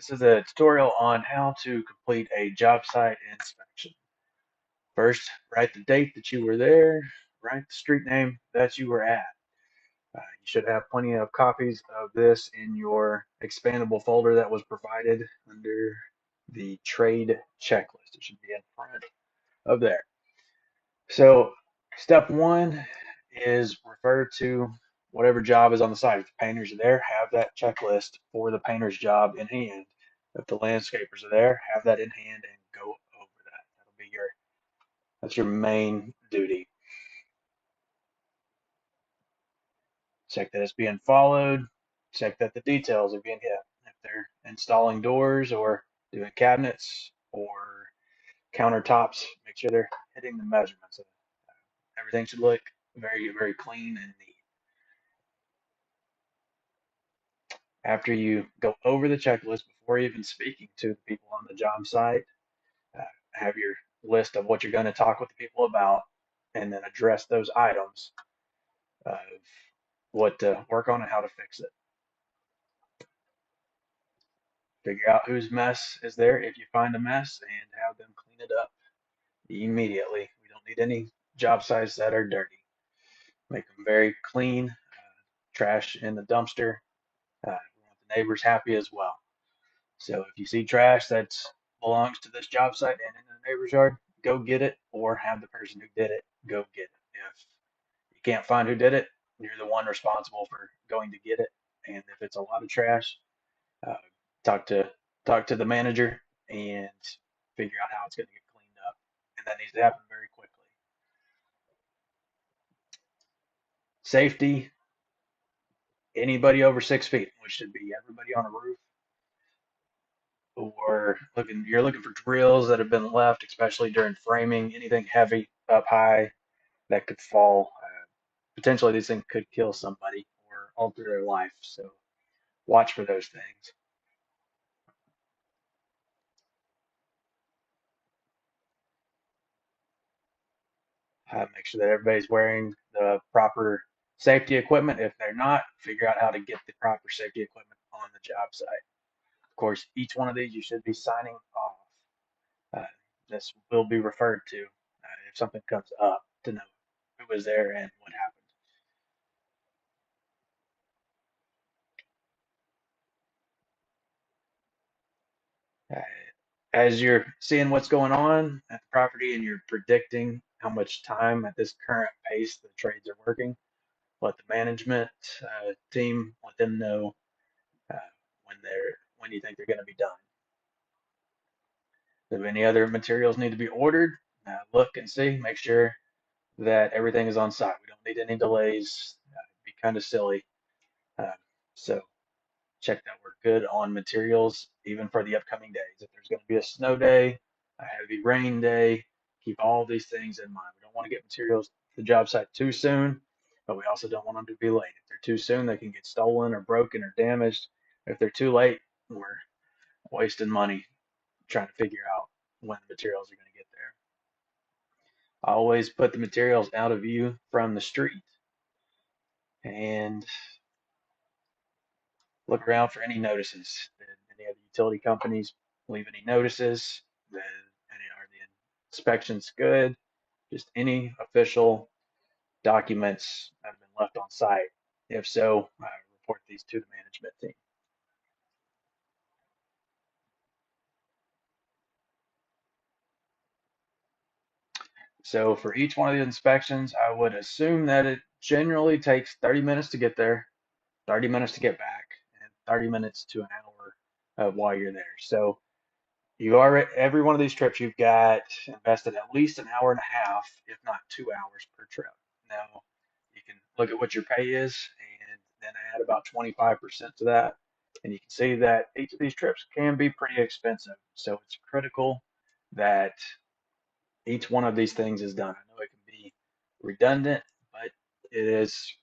This is a tutorial on how to complete a job site inspection. First, write the date that you were there, write the street name that you were at. You should have plenty of copies of this in your expandable folder that was provided under the trade checklist. It should be in front of there. So step one is refer to whatever job is on the site. If the painters are there, have that checklist for the painter's job in hand. If the landscapers are there, have that in hand and go over that. That's your main duty. Check that it's being followed. Check that the details are being hit. If they're installing doors or doing cabinets or countertops, make sure they're hitting the measurements. Everything should look very, very clean and neat. After you go over the checklist before even speaking to the people on the job site, have your list of what you're going to talk with the people about, and then address those items of what to work on and how to fix it. Figure out whose mess is there if you find a mess and have them clean it up immediately. We don't need any job sites that are dirty. Make them very clean, trash in the dumpster. We want the neighbors happy as well. So if you see trash that belongs to this job site and in the neighbor's yard, go get it or have the person who did it go get it. If you can't find who did it, you're the one responsible for going to get it. And if it's a lot of trash, uh, talk to talk to the manager and figure out how it's going to get cleaned up. And that needs to happen very quickly. Safety, anybody over 6 feet, which should be everybody on a roof, or you're looking for drills that have been left, especially during framing, anything heavy up high that could fall. Potentially, these things could kill somebody or alter their life. So watch for those things. Make sure that everybody's wearing the proper safety equipment. If they're not, figure out how to get the proper safety equipment on the job site. Of course, each one of these you should be signing off. Uh, this will be referred to if something comes up to know who was there and what happened. Uh, as you're seeing what's going on at the property and you're predicting how much time at this current pace the trades are working, let the management team let them know uh, when you think they're going to be done. If any other materials need to be ordered, look and see, make sure that everything is on site. We don't need any delays. It'd be kind of silly. Uh, so check that we're good on materials, even for the upcoming days. If there's going to be a snow day, a heavy rain day, keep all these things in mind. We don't want to get materials to the job site too soon, but we also don't want them to be late. If they're too soon, they can get stolen or broken or damaged. If they're too late, we're wasting money trying to figure out when the materials are going to get there. Always put the materials out of view from the street and look around for any notices. Did any of the utility companies leave any notices? Are the inspections good? Just any official documents that have been left on site. If so, report these to the management team. So for each one of the inspections, I would assume that it generally takes 30 minutes to get there, 30 minutes to get back, and 30 minutes to an hour while you're there. So you are every one of these trips you've got invested at least an hour and a half, if not 2 hours per trip. Now you can look at what your pay is and then add about 25% to that. And you can see that each of these trips can be pretty expensive. So it's critical that each one of these things is done. I know it can be redundant, but it's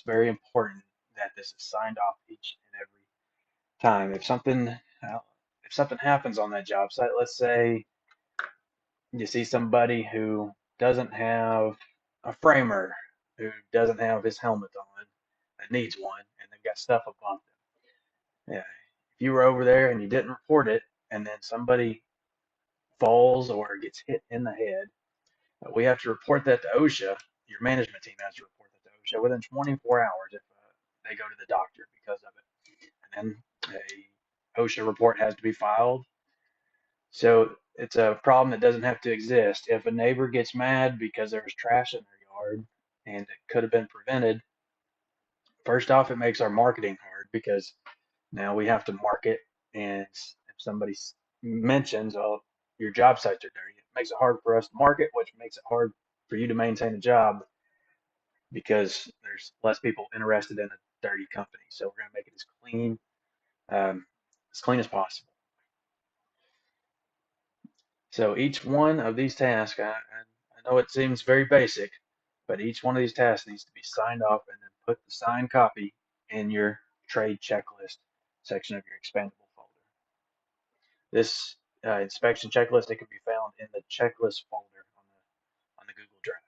very important that this is signed off each and every time. If something happens on that job site, let's say you see somebody who doesn't have a framer, who doesn't have his helmet on, that needs one, and they've got stuff above them. Yeah. you were over there and you didn't report it, and then somebody falls or gets hit in the head, we have to report that to OSHA. Your management team has to report that to OSHA within 24 hours if they go to the doctor because of it. And then a OSHA report has to be filed. So it's a problem that doesn't have to exist. If a neighbor gets mad because there was trash in their yard and it could have been prevented, first off, it makes our marketing hard because now we have to market. And if somebody mentions, oh, your job sites are dirty, it makes it hard for us to market, which makes it hard for you to maintain a job because there's less people interested in a dirty company. So we're going to make it um, as clean as possible. So each one of these tasks, I know it seems very basic, but each one of these tasks needs to be signed off and then put the signed copy in your trade checklist section of your expandable folder. This inspection checklist, it can be found in the checklist folder on the Google Drive.